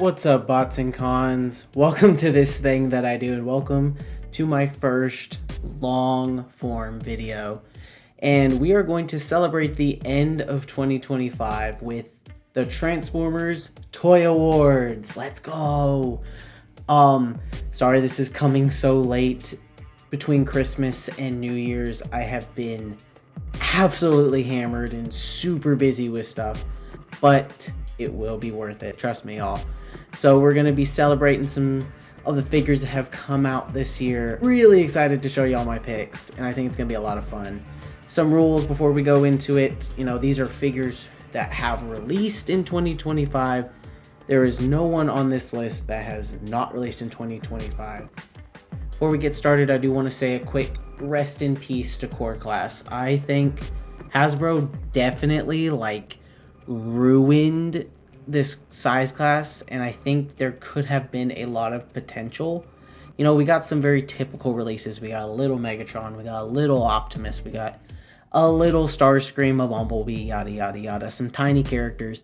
What's up, bots and cons? Welcome to this thing that I do, and welcome to my first long form video. And we are going to celebrate the end of 2025 with the Transformers Toy Awards. Let's go. Sorry this is coming so late. Between Christmas and New Year's, I have been absolutely hammered and super busy with stuff, but it will be worth it. Trust me, y'all. So we're going to be celebrating some of the figures that have come out this year. Really excited to show you all my picks, and I think it's going to be a lot of fun. Some rules before we go into it. You know, these are figures that have released in 2025. There is no one on this list that has not released in 2025. Before we get started, I do want to say a quick rest in peace to Core Class. I think Hasbro definitely ruined this size class, and I think there could have been a lot of potential. You know, we got some very typical releases. We got a little Megatron, we got a little Optimus, we got a little Starscream, a Bumblebee, yada yada yada, some tiny characters.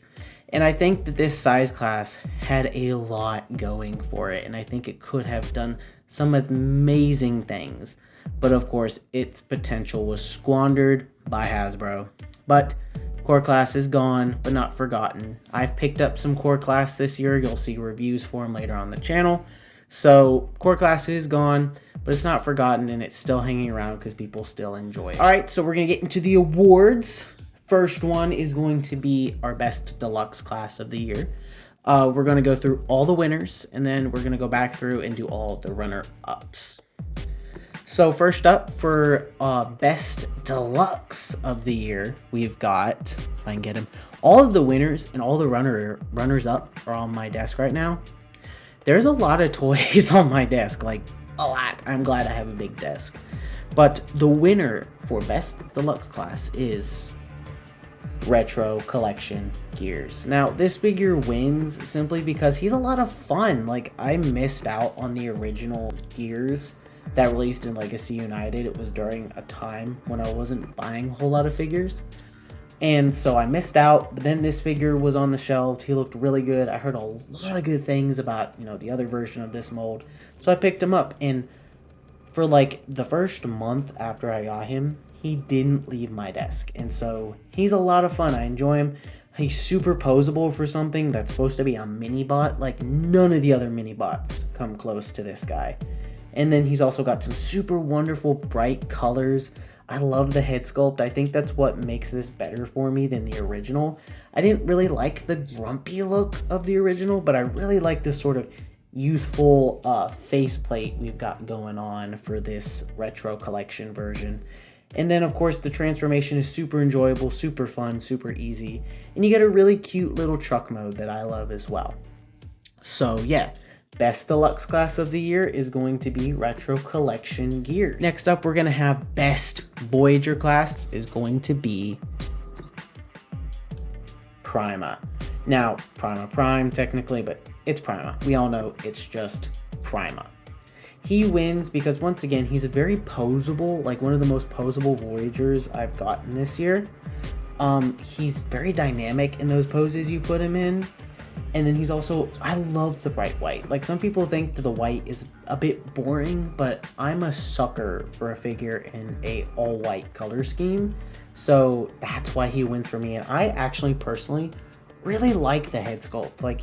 And I think that this size class had a lot going for it, and I think it could have done some amazing things. But of course, its potential was squandered by Hasbro. But Core Class is gone, but not forgotten. I've picked up some Core Class this year. You'll see reviews for them later on the channel. So Core Class is gone, but it's not forgotten, and it's still hanging around because people still enjoy it. All right, so we're going to get into the awards. First one is going to be our best deluxe class of the year. We're going to go through all the winners, and then we're going to go back through and do all the runner-ups. So first up for best deluxe of the year, we've got, if I can get him, all of the winners and all the runners up are on my desk right now. There's a lot of toys on my desk, like a lot. I'm glad I have a big desk. But the winner for best deluxe class is Retro Collection Gears. Now, this figure wins simply because he's a lot of fun. Like, I missed out on the original Gears that released in Legacy United. It was during a time when I wasn't buying a whole lot of figures, and so I missed out. But then this figure was on the shelf. He looked really good. I heard a lot of good things about, you know, the other version of this mold, so I picked him up. And for like the first month after I got him, he didn't leave my desk, and so he's a lot of fun. I enjoy him. He's super posable for something that's supposed to be a mini bot. Like, none of the other mini bots come close to this guy. And then he's also got some super wonderful bright colors. I love the head sculpt. I think that's what makes this better for me than the original. I didn't really like the grumpy look of the original, but I really like this sort of youthful faceplate we've got going on for this Retro Collection version. And then, of course, the transformation is super enjoyable, super fun, super easy. And you get a really cute little truck mode that I love as well. So, yeah. Best deluxe class of the year is going to be Retro Collection Gears. Next up, we're going to have best Voyager class is going to be Prima. Now, Prima Prime technically, but it's Prima. We all know it's just Prima. He wins because, once again, he's a very posable, like one of the most posable Voyagers I've gotten this year. He's very dynamic in those poses you put him in. And then he's also, I love the bright white. Like, some people think that the white is a bit boring, but I'm a sucker for a figure in a all white color scheme. So that's why he wins for me. And I actually personally really like the head sculpt. Like,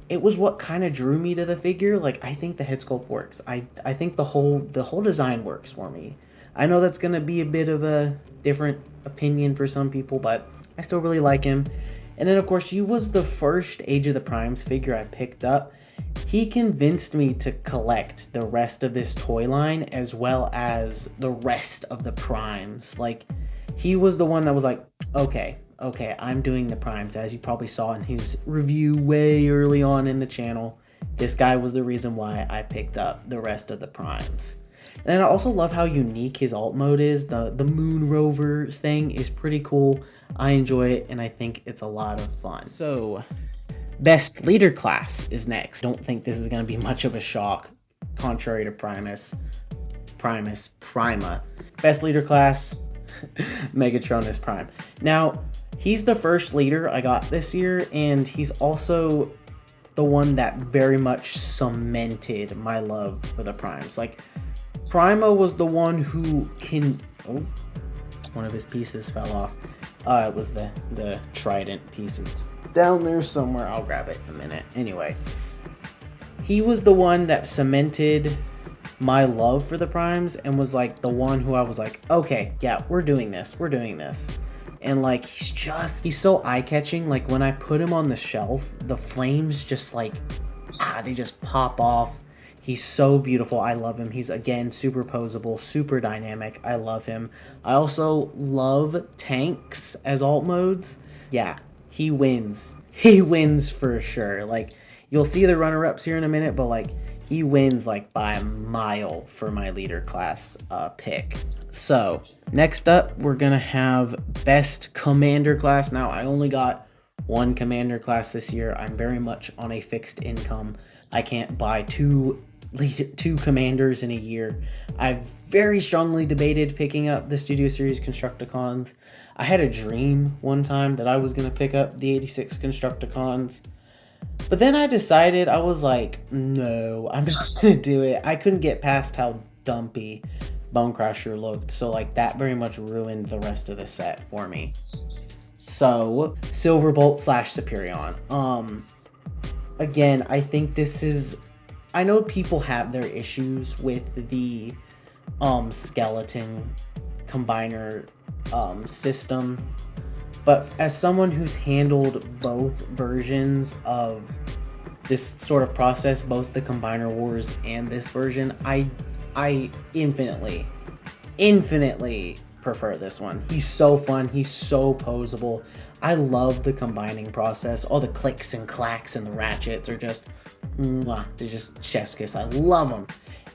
it was what kind of drew me to the figure. Like, I think the head sculpt works. I think the whole design works for me. I know that's going to be a bit of a different opinion for some people, but I still really like him. And then, of course, he was the first Age of the Primes figure I picked up. He convinced me to collect the rest of this toy line as well as the rest of the Primes. Like, he was the one that was like, okay, I'm doing the Primes. As you probably saw in his review way early on in the channel, this guy was the reason why I picked up the rest of the Primes. And I also love how unique his alt mode is. The Moon Rover thing is pretty cool. I enjoy it, and I think it's a lot of fun. So, best leader class is next. Don't think this is going to be much of a shock, contrary to Prima. Best leader class, Megatron is Prime. Now, he's the first leader I got this year, and he's also the one that very much cemented my love for the Primes. Like, Primo was the one who can... Oh, one of his pieces fell off. It was the trident pieces. Down there somewhere. I'll grab it in a minute. Anyway, he was the one that cemented my love for the Primes and was like the one who I was like, okay, yeah, we're doing this. We're doing this. And like, he's so eye-catching. Like, when I put him on the shelf, the flames just like, they just pop off. He's so beautiful. I love him. He's, again, super posable, super dynamic. I love him. I also love tanks as alt modes. Yeah, he wins. He wins for sure. Like, you'll see the runner-ups here in a minute, but like, he wins like by a mile for my leader class pick. So next up, we're gonna have best commander class. Now, I only got one commander class this year. I'm very much on a fixed income. I can't buy two commanders in a year. I've very strongly debated picking up the Studio Series Constructicons. I had a dream one time that I was gonna pick up the 86 Constructicons. But then I decided, I was like, no, I'm not going to do it. I couldn't get past how dumpy Bonecrusher looked. So, like, that very much ruined the rest of the set for me. So, Silverbolt / Superion. Again, I think this is... I know people have their issues with the skeleton combiner system. But as someone who's handled both versions of this sort of process, both the Combiner Wars and this version, I infinitely prefer this one. He's so fun. He's so posable. I love the combining process. All the clicks and clacks and the ratchets are just, they're just chef's kiss. I love them.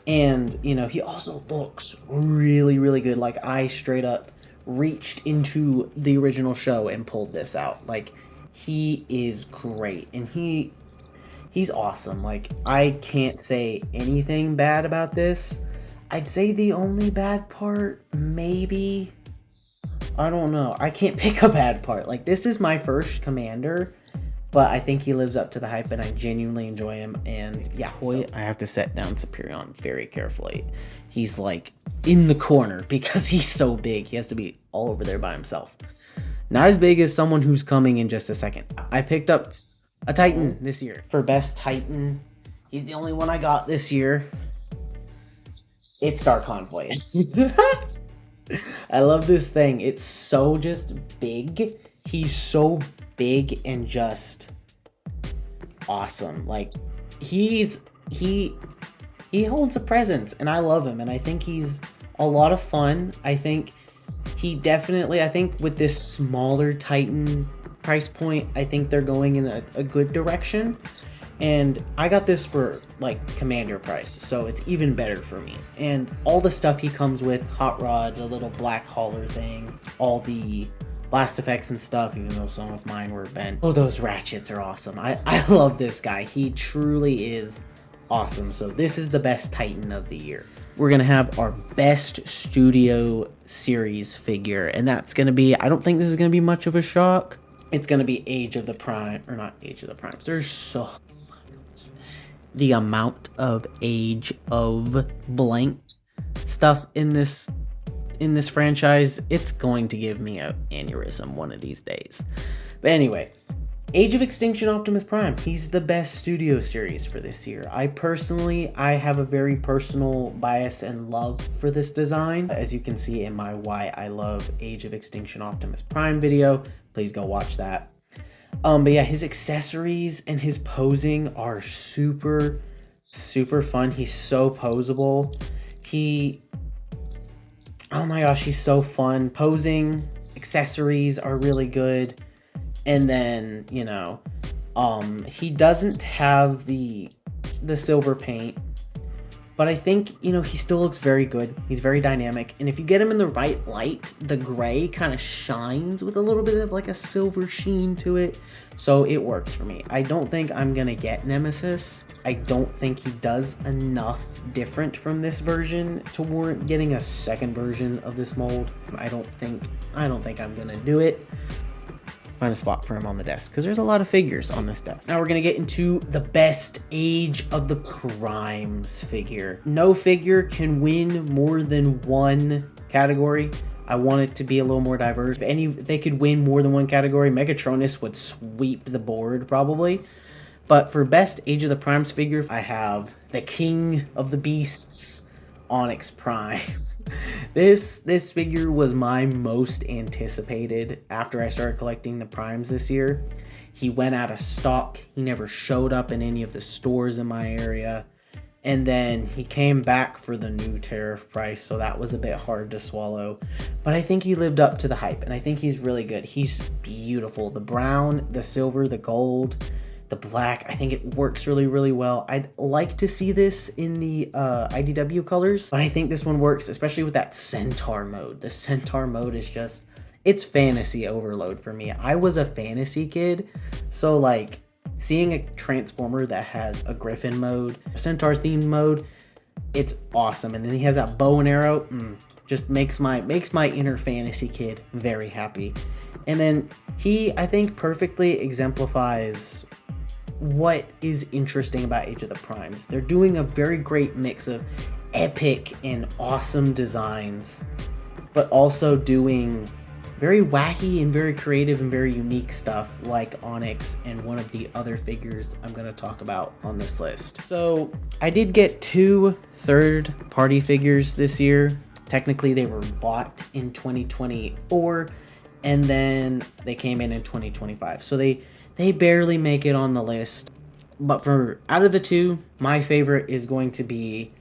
And, you know, he also looks really, really good. Like, I straight up reached into the original show and pulled this out. Like, he is great, and he's awesome. Like, I can't say anything bad about this. I'd say the only bad part, maybe, I don't know, I can't pick a bad part. Like, this is my first commander, but I think he lives up to the hype, and I genuinely enjoy him. And yeah, boy, I have to set down Superion very carefully. He's like in the corner because he's so big. He has to be all over there by himself. Not as big as someone who's coming in just a second. I picked up a Titan this year for best Titan. He's the only one I got this year. It's Star Convoy. I love this thing. It's so just big. He's so big and just awesome. Like, he holds a presence, and I love him, and I think he's a lot of fun. I think with this smaller Titan price point, I think they're going in a good direction. And I got this for, like, commander price, so it's even better for me. And all the stuff he comes with, Hot Rod, the little black hauler thing, all the blast effects and stuff, even though some of mine were bent. Oh, those ratchets are awesome. I love this guy. He truly is awesome. So this is the best Titan of the year. We're going to have our best Studio Series figure, and that's going to be, I don't think this is going to be much of a shock. It's going to be Age of the Prime, or not Age of the Primes. There's so much. The amount of Age of blank stuff in this franchise, it's going to give me an aneurysm one of these days. But anyway, Age of Extinction Optimus Prime. He's the best Studio Series for this year. I have a very personal bias and love for this design. As you can see in my Why I Love Age of Extinction Optimus Prime video. Please go watch that. But yeah, his accessories and his posing are super, super fun. He's so posable. Oh my gosh, he's so fun. Posing, accessories are really good. And then, you know, he doesn't have the silver paint, but I think, you know, he still looks very good. He's very dynamic. And if you get him in the right light, the gray kind of shines with a little bit of like a silver sheen to it. So it works for me. I don't think I'm going to get Nemesis. I don't think he does enough different from this version to warrant getting a second version of this mold. I don't think I'm going to do it. find a spot for him on the desk because there's a lot of figures on this desk. Now we're gonna get into the best Age of the Primes figure. No figure can win more than one category. I want it to be a little more diverse. If they could win more than one category, Megatronus would sweep the board probably. But for best Age of the Primes figure, I have the King of the Beasts, Onyx Prime. This figure was my most anticipated after I started collecting the Primes this year. He went out of stock. He never showed up in any of the stores in my area. And then he came back for the new tariff price, so that was a bit hard to swallow. But I think he lived up to the hype, and I think he's really good. He's beautiful. The brown, the silver, the gold, the black, I think it works really, really well. I'd like to see this in the IDW colors, but I think this one works, especially with that Centaur mode. The Centaur mode is just, it's fantasy overload for me. I was a fantasy kid, so like seeing a Transformer that has a Griffin mode, a Centaur themed mode, it's awesome. And then he has that bow and arrow, just makes my inner fantasy kid very happy. And then he, I think, perfectly exemplifies what is interesting about Age of the Primes. They're doing a very great mix of epic and awesome designs, but also doing very wacky and very creative and very unique stuff like Onyx and one of the other figures I'm going to talk about on this list. So I did get 2 third-party figures this year. Technically they were bought in 2024 and then they came in 2025. So they barely make it on the list. But for out of the 2, my favorite is going to be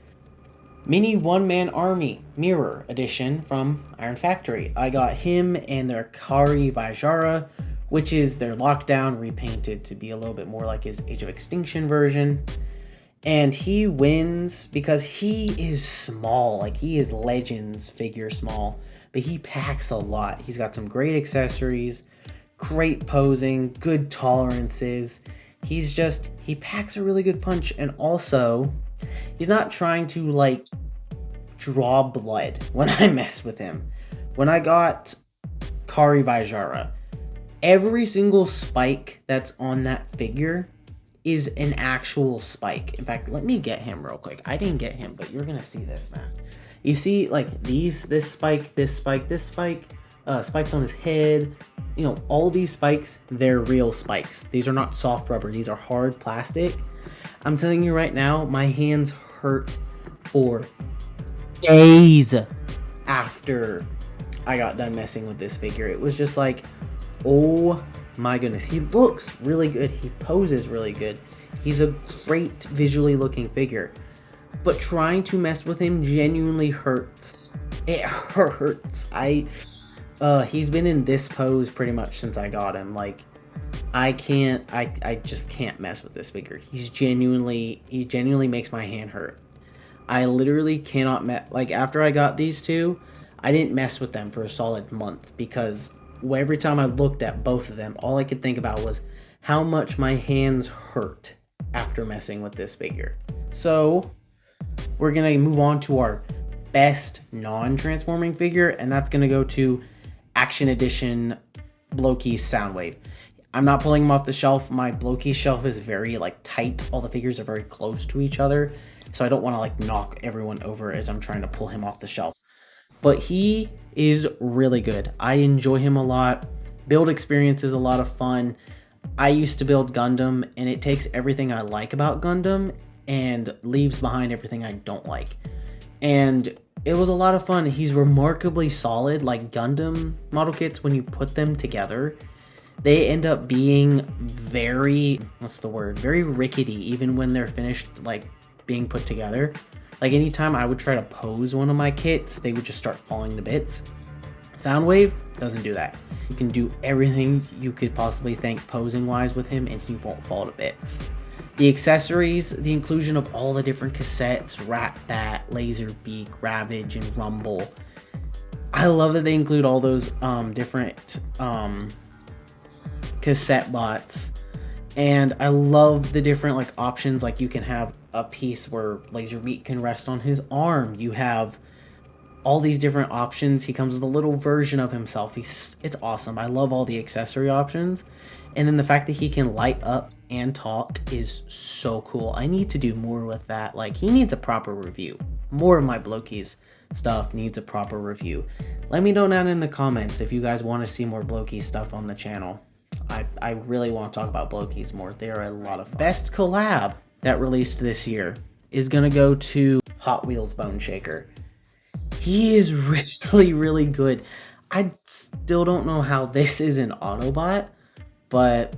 Mini One-Man Army Mirror Edition from Iron Factory. I got him and their Kari Vajara, which is their Lockdown repainted to be a little bit more like his Age of Extinction version. And he wins because he is small, like he is Legends figure small, but he packs a lot. He's got some great accessories, great posing, good tolerances. He packs a really good punch, and also he's not trying to like draw blood when I mess with him. When I got Kari Vajara, every single spike that's on that figure is an actual spike. In fact, let me get him real quick. I didn't get him, but you're gonna see this, man. You see like this spike, spikes on his head, you know, all these spikes, they're real spikes. These are not soft rubber, these are hard plastic. I'm telling you right now, my hands hurt for days after I got done messing with this figure. It was just like, oh my goodness, he looks really good, he poses really good, he's a great visually looking figure, but trying to mess with him genuinely hurts. It hurts. He's been in this pose pretty much since I got him. Like, I just can't mess with this figure. He genuinely makes my hand hurt. I literally cannot like, after I got these 2, I didn't mess with them for a solid month because every time I looked at both of them, all I could think about was how much my hands hurt after messing with this figure. So we're gonna move on to our best non-transforming figure, and that's gonna go to Action Edition Loki's Soundwave. I'm not pulling him off the shelf. My Loki shelf is very like tight. All the figures are very close to each other, so I don't want to like knock everyone over as I'm trying to pull him off the shelf. But he is really good. I enjoy him a lot. Build experience is a lot of fun. I used to build Gundam, and it takes everything I like about Gundam and leaves behind everything I don't like. And it was a lot of fun. He's remarkably solid. Like Gundam model kits, when you put them together, they end up being very, very rickety, even when they're finished like being put together. Like anytime I would try to pose one of my kits, they would just start falling to bits. Soundwave doesn't do that. You can do everything you could possibly think posing wise with him and he won't fall to bits. The accessories, the inclusion of all the different cassettes, Rat Bat, Laserbeak, Ravage, and Rumble. I love that they include all those different cassette bots. And I love the different like options. Like you can have a piece where Laserbeak can rest on his arm. You have all these different options. He comes with a little version of himself. It's awesome. I love all the accessory options. And then the fact that he can light up and talk is so cool. I need to do more with that. Like, he needs a proper review. More of my Blokey's stuff needs a proper review. Let me know down in the comments if you guys want to see more Blokey stuff on the channel. I really want to talk about Blokey's more. They are a lot of fun. Best collab that released this year is going to go to Hot Wheels Bone Shaker. He is really, really good. I still don't know how this is an Autobot, but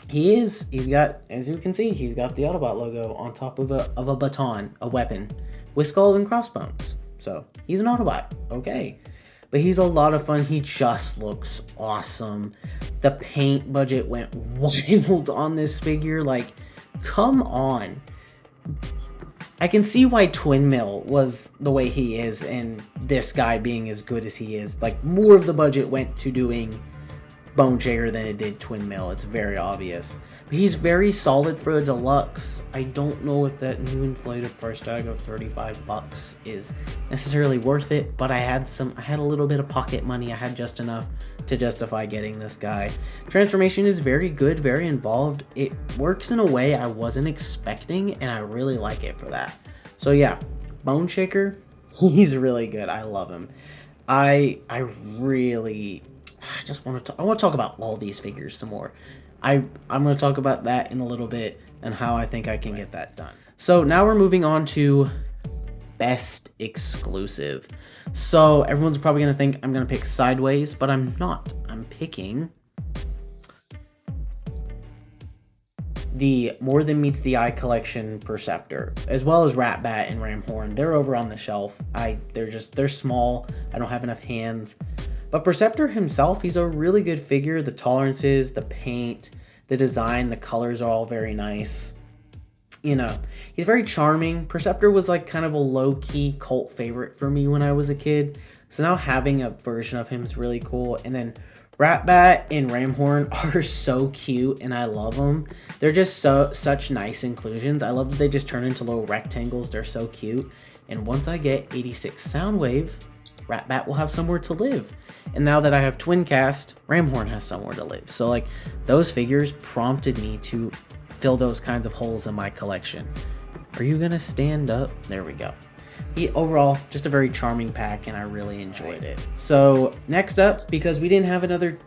he is. He's got, as you can see, he's got the Autobot logo on top of a baton, a weapon, with skull and crossbones. So he's an Autobot, okay. But he's a lot of fun. He just looks awesome. The paint budget went wild on this figure. Like, come on. I can see why Twin Mill was the way he is and this guy being as good as he is. Like, more of the budget went to doing Bone Shaker than it did Twin Mill. It's very obvious. But he's very solid for a deluxe. I don't know if that new inflated price tag of $35 is necessarily worth it, but I had a little bit of pocket money. I had just enough to justify getting this guy. Transformation is very good, very involved. It works in a way I wasn't expecting, and I really like it for that. So yeah, Bone Shaker, he's really good. I love him. I want to talk about all these figures some more. I'm going to talk about that in a little bit and how I think I can get that done. So now we're moving on to best exclusive. So everyone's probably going to think I'm going to pick Sideways, but I'm not. I'm picking the More Than Meets the Eye collection Perceptor, as well as Ratbat and Ramhorn. They're over on the shelf. They're small. I don't have enough hands. But Perceptor himself, he's a really good figure. The tolerances, the paint, the design, the colors are all very nice. You know, he's very charming. Perceptor was like kind of a low-key cult favorite for me when I was a kid. So now having a version of him is really cool. And then Ratbat and Ramhorn are so cute and I love them. They're just such nice inclusions. I love that they just turn into little rectangles. They're so cute. And once I get 86 Soundwave, Ratbat will have somewhere to live. And now that I have Twincast, Ramhorn has somewhere to live. So like, those figures prompted me to fill those kinds of holes in my collection. Are you gonna stand up? There we go. Overall, just a very charming pack and I really enjoyed it. So next up, because we didn't have another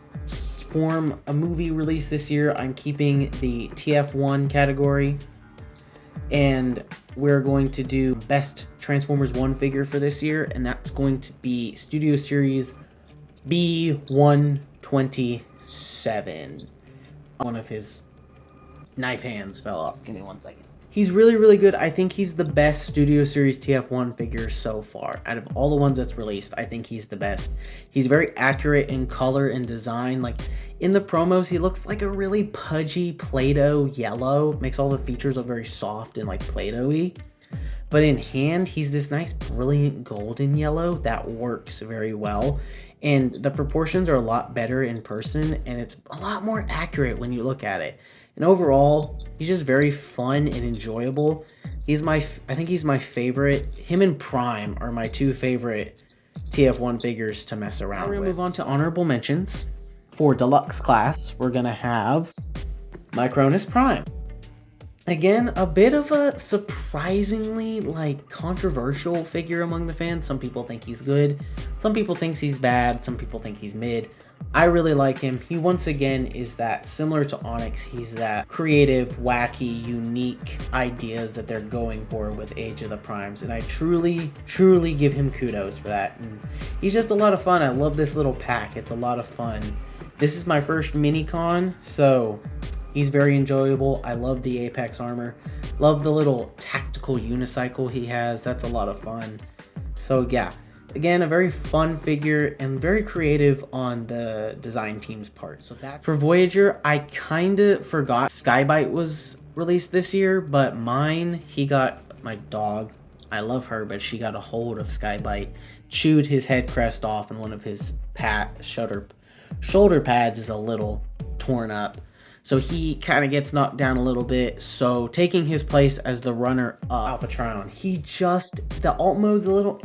a movie release this year, I'm keeping the TF1 category. And we're going to do best Transformers 1 figure for this year, and that's going to be Studio Series B127. One of his knife hands fell off. Give me 1 second. He's really, really good. I think he's the best Studio Series TF1 figure so far. Out of all the ones that's released, I think he's the best. He's very accurate in color and design. Like, in the promos, he looks like a really pudgy Play-Doh yellow. Makes all the features look very soft and like Play-Doh-y. But in hand, he's this nice, brilliant golden yellow that works very well. And the proportions are a lot better in person, and it's a lot more accurate when you look at it. And overall, he's just very fun and enjoyable. I think he's my favorite. Him and Prime are my two favorite TF1 figures to mess around with. We're going to move on to honorable mentions. For deluxe class, we're going to have Micronus Prime. Again, a bit of a surprisingly like controversial figure among the fans. Some people think he's good. Some people think he's bad. Some people think he's mid. I really like him. He once again is that, similar to Onyx, he's that creative, wacky, unique ideas that they're going for with Age of the Primes. And I truly, truly give him kudos for that. And he's just a lot of fun. I love this little pack. It's a lot of fun. This is my first mini-con, so he's very enjoyable. I love the Apex armor. Love the little tactical unicycle he has. That's a lot of fun. So yeah. Again, a very fun figure and very creative on the design team's part. So that for Voyager, I kind of forgot Skybite was released this year, but he got my dog. I love her, but she got a hold of Skybite, chewed his head crest off, and one of his shoulder pads is a little torn up. So he kind of gets knocked down a little bit. So taking his place as the runner up, Alpha Trion, the alt mode's a little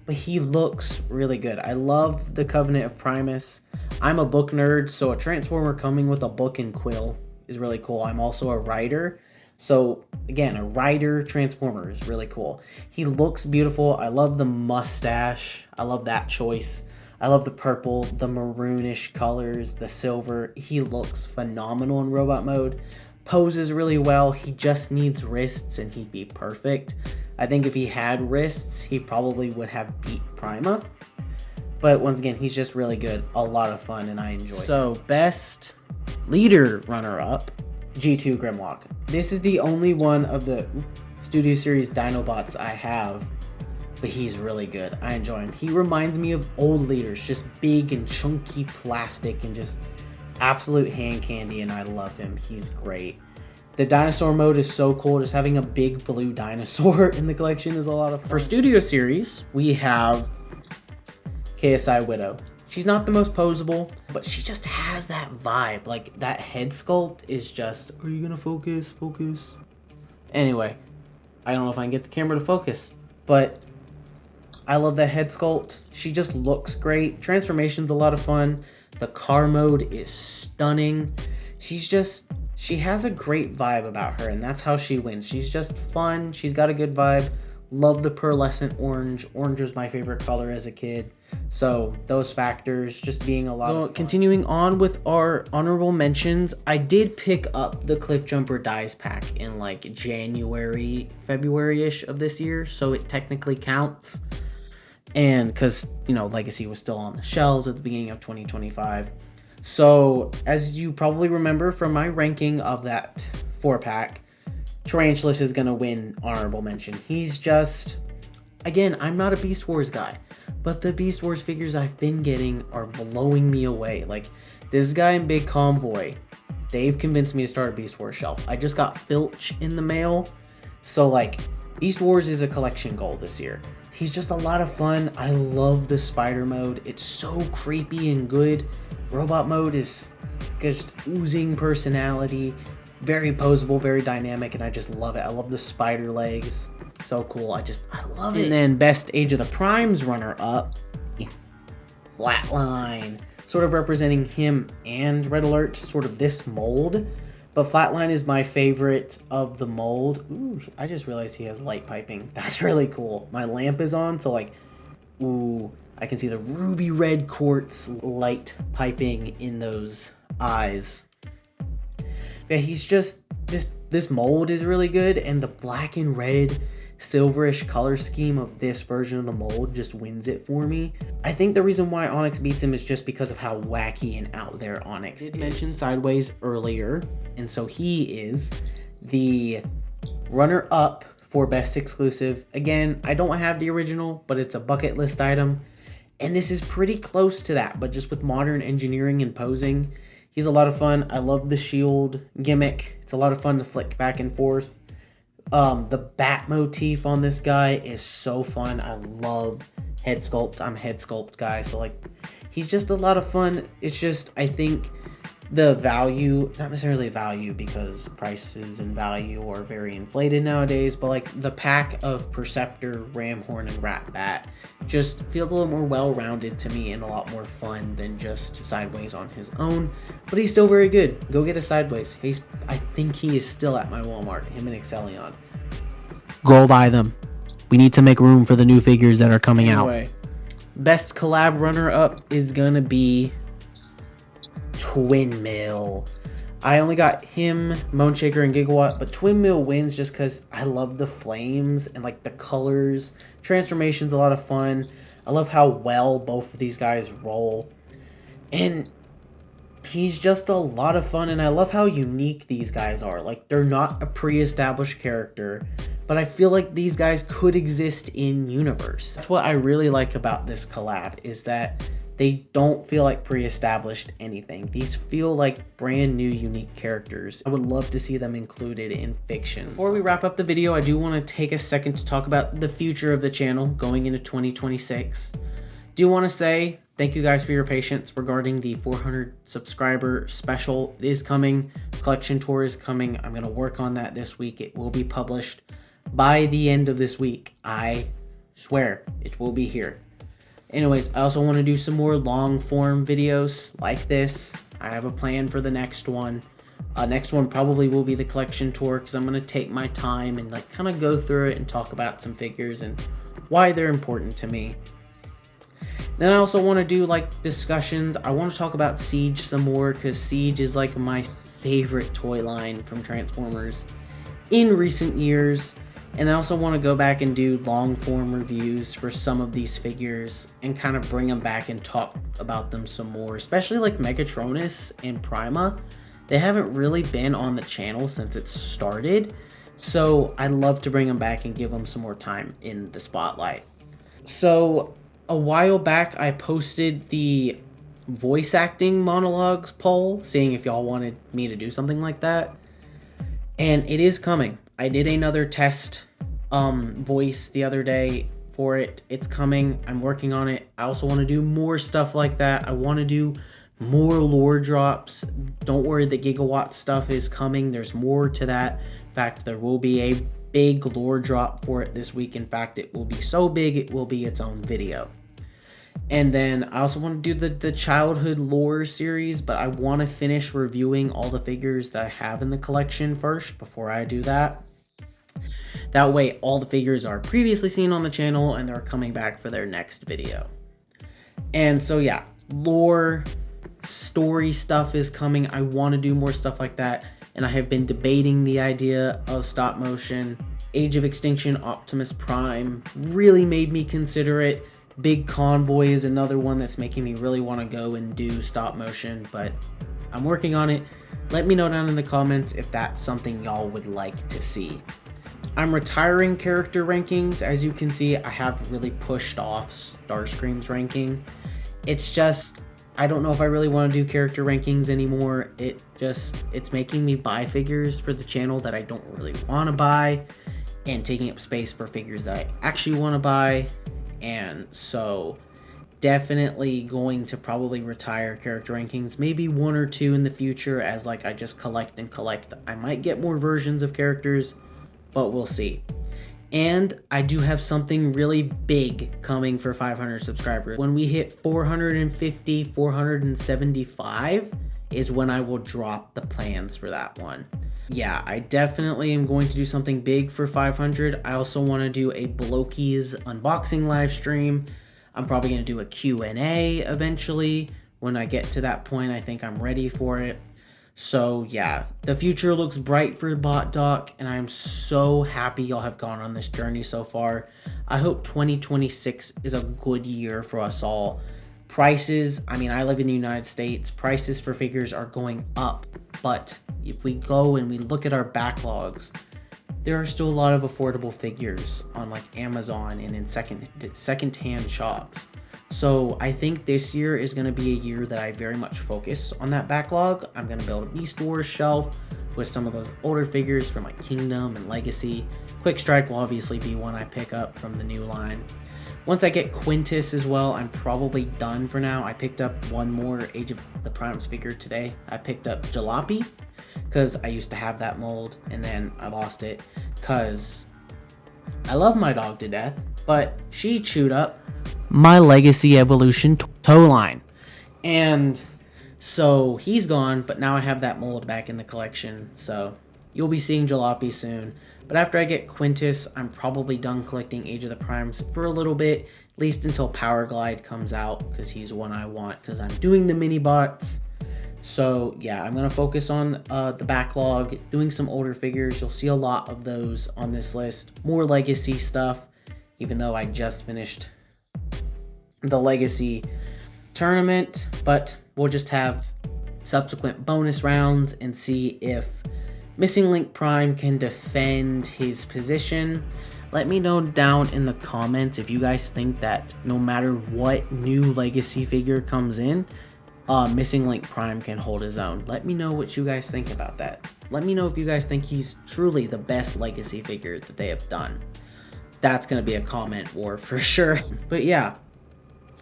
but but he looks really good. I love the Covenant of Primus. I'm a book nerd, so a Transformer coming with a book and quill is really cool. I'm also a writer, so again, a writer Transformer is really cool. He looks beautiful. I love the mustache. I love that choice. I love the purple, the maroonish colors, the silver. He looks phenomenal in robot mode. Poses really well. He just needs wrists and he'd be perfect. I think if he had wrists, he probably would have beat Prima. But once again, he's just really good. A lot of fun, and I enjoy it. So, best leader runner-up, G2 Grimlock. This is the only one of the Studio Series Dinobots I have, but he's really good. I enjoy him. He reminds me of old leaders, just big and chunky plastic and just absolute hand candy, and I love him. He's great. The dinosaur mode is so cool. Just having a big blue dinosaur in the collection is a lot of fun. For Studio Series, we have KSI Widow. She's not the most posable, but she just has that vibe. Like, that head sculpt is just, are you gonna focus? Focus. Anyway, I don't know if I can get the camera to focus, but I love that head sculpt. She just looks great. Transformation's a lot of fun. The car mode is stunning. She has a great vibe about her, and that's how she wins. She's just fun. She's got a good vibe. Love the pearlescent orange. Orange was my favorite color as a kid. So those factors just being a lot of fun. Continuing on with our honorable mentions, I did pick up the Cliffjumper Dies pack in like January, February-ish of this year, so it technically counts. And because, you know, Legacy was still on the shelves at the beginning of 2025. So as you probably remember from my ranking of that 4-pack, Tarantulas is going to win honorable mention. He's just, again, I'm not a Beast Wars guy, but the Beast Wars figures I've been getting are blowing me away. Like, this guy in Big Convoy, they've convinced me to start a Beast Wars shelf. I just got Filch in the mail, so like, Beast Wars is a collection goal this year. He's just a lot of fun. I love the spider mode. It's so creepy and good. Robot mode is just oozing personality. Very posable, very dynamic, and I just love it. I love the spider legs. So cool. I love it. And then best Age of the Primes runner-up, Flatline. Sort of representing him and Red Alert, sort of this mold. But Flatline is my favorite of the mold. Ooh, I just realized he has light piping. That's really cool. My lamp is on, so like, ooh, I can see the ruby red quartz light piping in those eyes. Yeah, he's just, this mold is really good, and the black and red silverish color scheme of this version of the mold just wins it for me. I think the reason why Onyx beats him is just because of how wacky and out there Onyx is. I did mention Sideways earlier, and so he is the runner-up for best exclusive. Again, I don't have the original, but it's a bucket list item, and this is pretty close to that, but just with modern engineering and posing. He's a lot of fun. I love the shield gimmick. It's a lot of fun to flick back and forth. The bat motif on this guy is so fun. I love head sculpt. I'm a head sculpt guy, so like, he's just a lot of fun. It's just, I think the value, not necessarily value because prices and value are very inflated nowadays, but like the pack of Perceptor, Ramhorn, and Ratbat just feels a little more well-rounded to me and a lot more fun than just Sideways on his own. But he's still very good. Go get a Sideways. I think he is still at my Walmart, him and Excellion. Go buy them. We need to make room for the new figures that are coming out. Best collab runner-up is gonna be Twin Mill. I only got him, Moonshaker, and Gigawatt, but Twin Mill wins just because I love the flames and like the colors. Transformation's a lot of fun. I love how well both of these guys roll. And he's just a lot of fun, and I love how unique these guys are. Like, they're not a pre-established character, but I feel like these guys could exist in universe. That's what I really like about this collab, is that they don't feel like pre-established anything. These feel like brand new unique characters. I would love to see them included in fiction. Before we wrap up the video, I do want to take a second to talk about the future of the channel going into 2026. Do want to say thank you guys for your patience regarding the 400 subscriber special. It is coming. Collection tour is coming. I'm going to work on that this week. It will be published by the end of this week. I Swear, it will be here. Anyways, I also want to do some more long form videos like this. I have a plan for the next one. Next one probably will be the collection tour, because I'm going to take my time and like kind of go through it and talk about some figures and why they're important to me. Then I also want to do like discussions. I want to talk about Siege some more, because Siege is like my favorite toy line from Transformers in recent years. And I also want to go back and do long form reviews for some of these figures and kind of bring them back and talk about them some more, especially like Megatronus and Prima. They haven't really been on the channel since it started, so I'd love to bring them back and give them some more time in the spotlight. So a while back I posted the voice acting monologues poll, seeing if y'all wanted me to do something like that, and it is coming. I did another test voice the other day for it. It's coming. I'm working on it. I also want to do more stuff like that. I want to do more lore drops. Don't worry, the Gigawatt stuff is coming. There's more to that. In fact, there will be a big lore drop for it this week. In fact, it will be so big it will be its own video. And then I also want to do the childhood lore series, but I want to finish reviewing all the figures that I have in the collection first before I do that. That way all the figures are previously seen on the channel and they're coming back for their next video. And so yeah, lore story stuff is coming. I want to do more stuff like that, and I have been debating the idea of stop motion. Age of Extinction Optimus Prime really made me consider it. Big Convoy is another one that's making me really want to go and do stop motion, but I'm working on it. Let me know down in the comments if that's something y'all would like to see. I'm retiring character rankings. As you can see, I have really pushed off Starscream's ranking. It's just, I don't know if I really want to do character rankings anymore. It's making me buy figures for the channel that I don't really want to buy, and taking up space for figures that I actually want to buy. And so definitely going to probably retire character rankings, maybe one or two in the future, as like I just collect and collect. I might get more versions of characters, but we'll see. And I do have something really big coming for 500 subscribers. When we hit 450, 475 is when I will drop the plans for that one. Yeah, I definitely am going to do something big for 500. I also want to do a Bloki's unboxing live stream. I'm probably going to do a Q&A eventually. When I get to that point, I think I'm ready for it. So yeah, the future looks bright for BotDoc, and I'm so happy y'all have gone on this journey so far. I hope 2026 is a good year for us all. Prices, I mean, I live in the United States. Prices for figures are going up, but if we go and we look at our backlogs, there are still a lot of affordable figures on like Amazon and in second-hand shops. So I think this year is going to be a year that I very much focus on that backlog. I'm going to build a Beast Wars shelf with some of those older figures from like Kingdom and Legacy. Quick Strike will obviously be one I pick up from the new line. Once I get Quintus as well, I'm probably done for now. I picked up one more Age of the Primes figure today. I picked up Jalopy because I used to have that mold and then I lost it because I love my dog to death, but she chewed up my Legacy Evolution tow line. And so he's gone, but now I have that mold back in the collection. So you'll be seeing Jalopy soon. But after I get Quintus, I'm probably done collecting Age of the Primes for a little bit, at least until Power Glide comes out, because he's one I want, because I'm doing the mini bots. So yeah, I'm going to focus on the backlog, doing some older figures. You'll see a lot of those on this list. More Legacy stuff, even though I just finished the Legacy tournament, but we'll just have subsequent bonus rounds and see if Missing Link Prime can defend his position. Let me know down in the comments if you guys think that no matter what new Legacy figure comes in, Missing Link Prime can hold his own. Let me know what you guys think about that. Let me know if you guys think he's truly the best Legacy figure that they have done. That's going to be a comment war for sure. But yeah,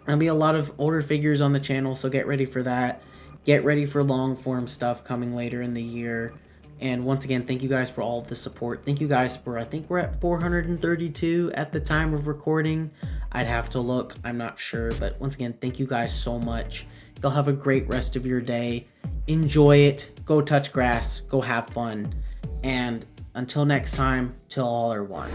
there'll be a lot of older figures on the channel, so get ready for that. Get ready for long form stuff coming later in the year. And once again, thank you guys for all of the support. Thank you guys for, I think we're at 432 at the time of recording. I'd have to look, I'm not sure. But once again, thank you guys so much. You'll have a great rest of your day. Enjoy it. Go touch grass. Go have fun. And until next time, till all are one.